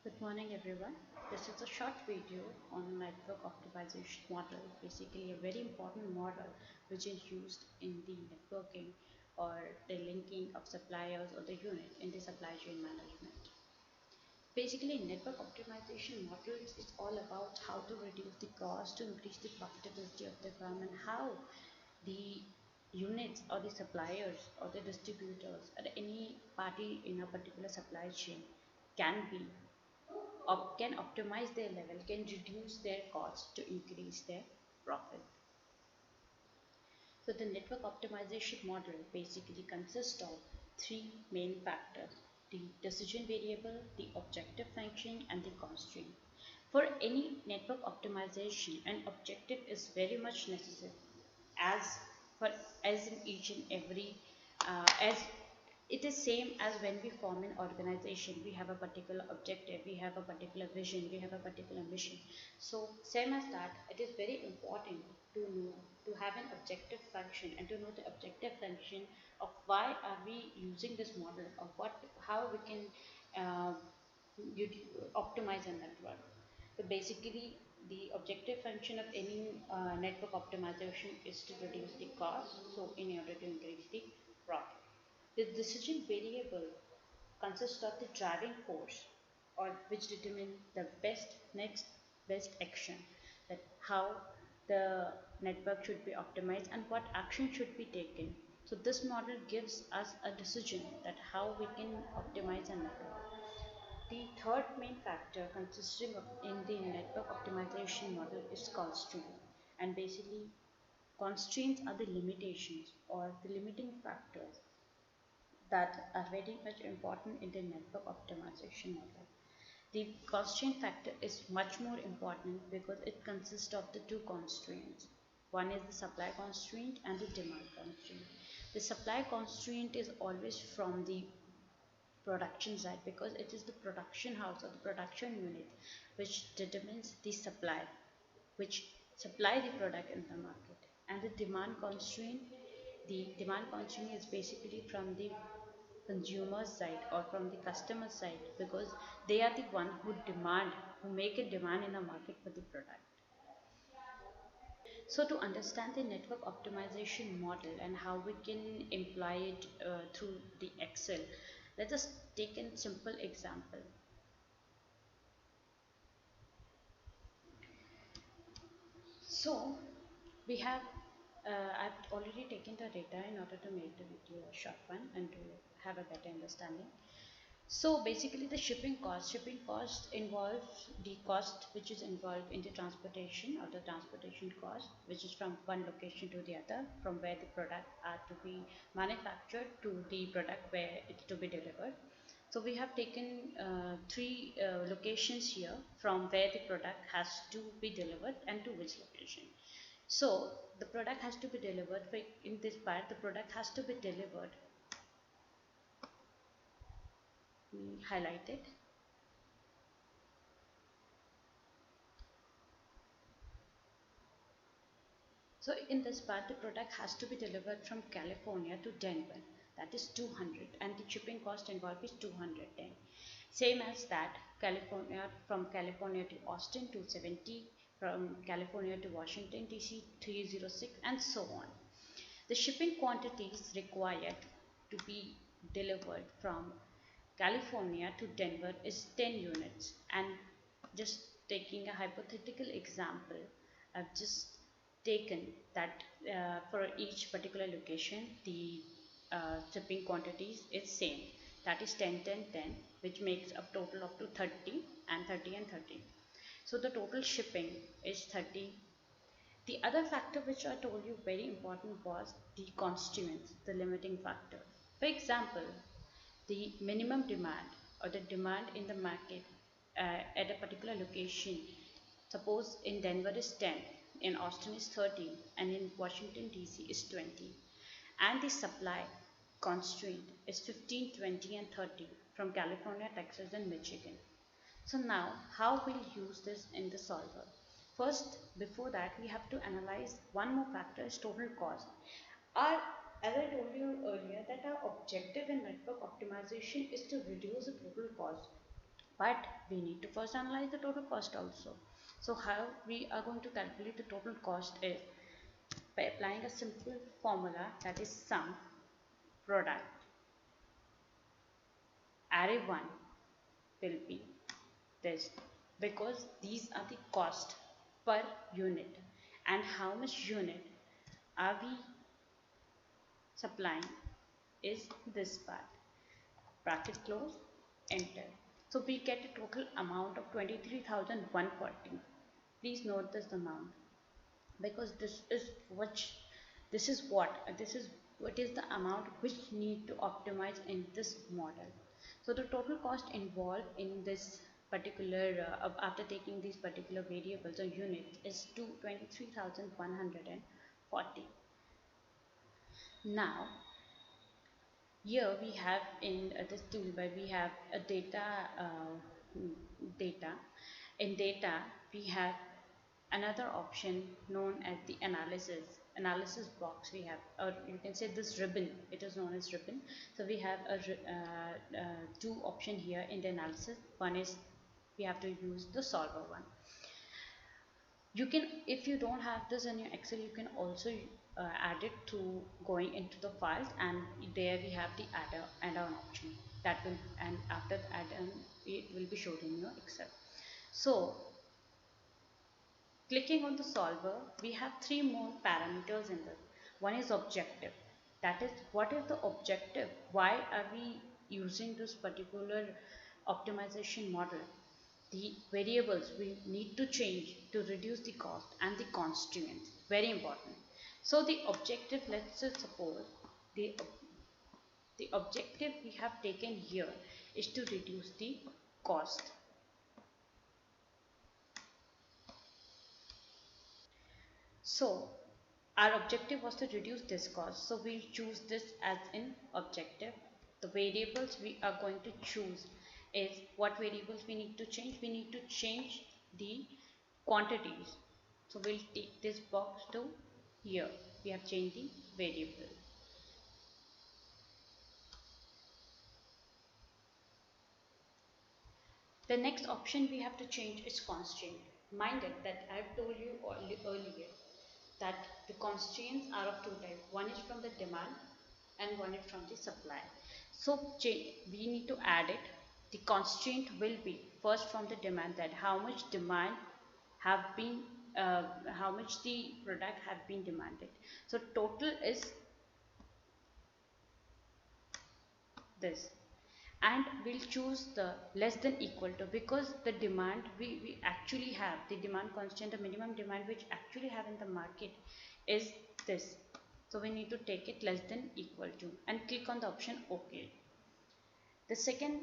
Good morning, everyone. This is a short video on network optimization model, basically a very important model which is used in the networking or the linking of suppliers or the unit in the supply chain management. Basically, network optimization models is all about how to reduce the cost to increase the profitability of the firm and how the units or the suppliers or the distributors or any party in a particular supply chain can be can optimize their level, can reduce their cost to increase their profit. So the network optimization model basically consists of three main factors: the decision variable, the objective function, and the constraint. For any network optimization, an objective is very much necessary as for as in each and every as it is same as when we form an organization. We have a particular objective, we have a particular vision, we have a particular mission. So same as that, it is very important to know, to have an objective function and to know the objective function of why are we using this model, of what, how we can uh, optimize a network. So basically, the objective function of any network optimization is to reduce the cost, so in order to increase the profit. The decision variable consists of the driving force or which determines the next best action, that how the network should be optimized and what action should be taken. So this model gives us a decision that how we can optimize a network. The third main factor consisting of in the network optimization model is constraint. And basically, constraints are the limitations or the limiting factors that are very much important in the network optimization model. The constraint factor is much more important because it consists of the two constraints. One is the supply constraint and the demand constraint. The supply constraint is always from the production side because it is the production house or the production unit which determines the supply, which supply the product in the market. And the demand constraint is basically from the consumer side or from the customer side because they are the one who make a demand in the market for the product. So to understand the network optimization model and how we can employ it through the Excel, let us take a simple example. So we have, I've already taken the data in order to make the video a short one and to have a better understanding. So basically the shipping cost involves the cost which is involved in the transportation or the transportation cost, which is from one location to the other, from where the product are to be manufactured to the product where it's to be delivered. So we have taken three locations here from where the product has to be delivered and to which location. So the product has to be delivered, in this part the product has to be delivered, highlighted. So in this part, the product has to be delivered from California to Denver. That is 200, and the shipping cost involved is 210. Same as that, California from California to Austin 270, from California to Washington DC 306, and so on. The shipping quantities required to be delivered from California to Denver is 10 units. And just taking a hypothetical example, I've just taken that for each particular location, the shipping quantities is same. That is 10, 10, 10, which makes a total up to 30 and 30 and 30. So the total shipping is 30. The other factor which I told you very important was the constraints, the limiting factor. For example, the minimum demand or the demand in the market at a particular location, suppose in Denver is 10, in Austin is 30, and in Washington DC is 20. And the supply constraint is 15, 20, and 30 from California, Texas, and Michigan. So now, how we'll use this in the solver? First, before that, we have to analyze one more factor is total cost. Our, as I told you earlier, that our objective in network optimization is to reduce the total cost but we need to first analyze the total cost also. So how we are going to calculate the total cost is by applying a simple formula, that is sum product array 1 will be this, because these are the cost per unit and how much unit are we supplying is this part, bracket close, enter. So we get a total amount of 23,140. Please note this amount, because this is what is the amount which need to optimize in this model. So the total cost involved in this particular after taking these particular variables or units is to 23,140. Now here we have in this toolbar we have a data. In data we have another option known as the analysis box. We have, or you can say this ribbon, it is known as ribbon. So we have a two option here in the analysis. One is we have to use the solver one. You can, if you don't have this in your Excel, you can also add it through going into the files, and there we have the add-on option that will, and after the add-on it will be shown in your Excel. So clicking on the solver, we have three more parameters in this. One is objective, that is what is the objective, why are we using this particular optimization model. The variables we need to change to reduce the cost, and the constraints, very important. So the objective, let's just suppose the objective we have taken here is to reduce the cost. So our objective was to reduce this cost, so we'll choose this as an objective. The variables we are going to choose is, what variables we need to change. We need to change the quantities, so we'll take this box to here. We have changed the variable. The next option we have to change is constraint. Mind it that I've told you earlier that the constraints are of two types. One is from the demand and one is from the supply. So we need to add it. The constraint will be first from the demand, that how much demand have been, how much the product have been demanded. So total is this, and we'll choose the less than equal to, because the demand we actually have, the demand constant, the minimum demand which actually have in the market is this. So we need to take it less than equal to and click on the option OK. The second,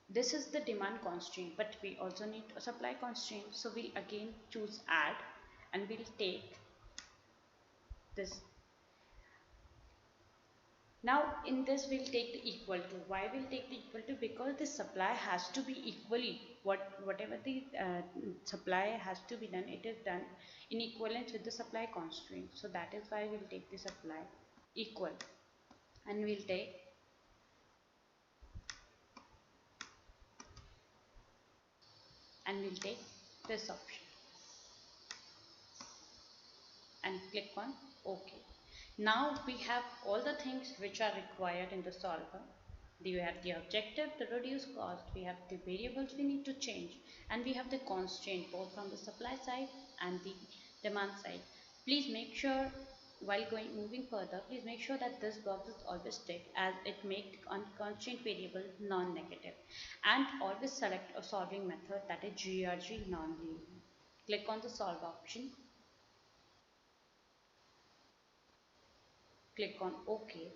this is the demand constraint, but we also need a supply constraint. So we'll again choose add, and we'll take this. Now in this we'll take the equal to. Why we'll take the equal to? Because the supply has to be equally, whatever the supply has to be done, it is done in equivalence with the supply constraint. So that is why we'll take the supply equal, and we'll take this option and click on OK. Now we have all the things which are required in the solver. We have the objective, the reduce cost, we have the variables we need to change, and we have the constraint both from the supply side and the demand side. Please make sure, while moving further, please make sure that this box is always ticked, as it makes constraint variable non-negative, and always select a solving method, that is GRG non-linear. Click on the solve option, click on OK.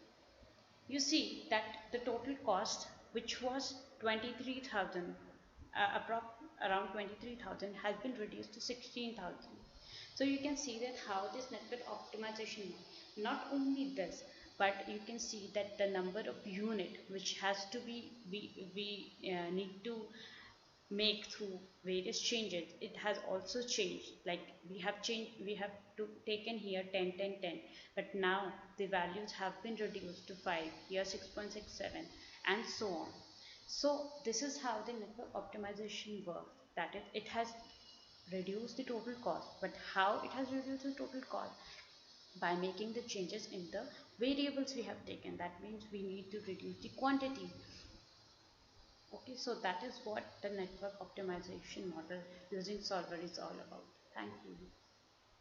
You see that the total cost, which was 23,000, around 23,000, has been reduced to 16,000. So you can see that how this network optimization, not only this, but you can see that the number of unit which has to be, we need to make through various changes, it has also changed. Like we have taken here 10 10 10, but now the values have been reduced to 5, here 6.67, and so on. So this is how the network optimization works. That is, it has reduced the total cost. But how it has reduced the total cost? By making the changes in the variables we have taken. That means we need to reduce the quantity. Okay, so that is what the network optimization model using solver is all about. Thank you.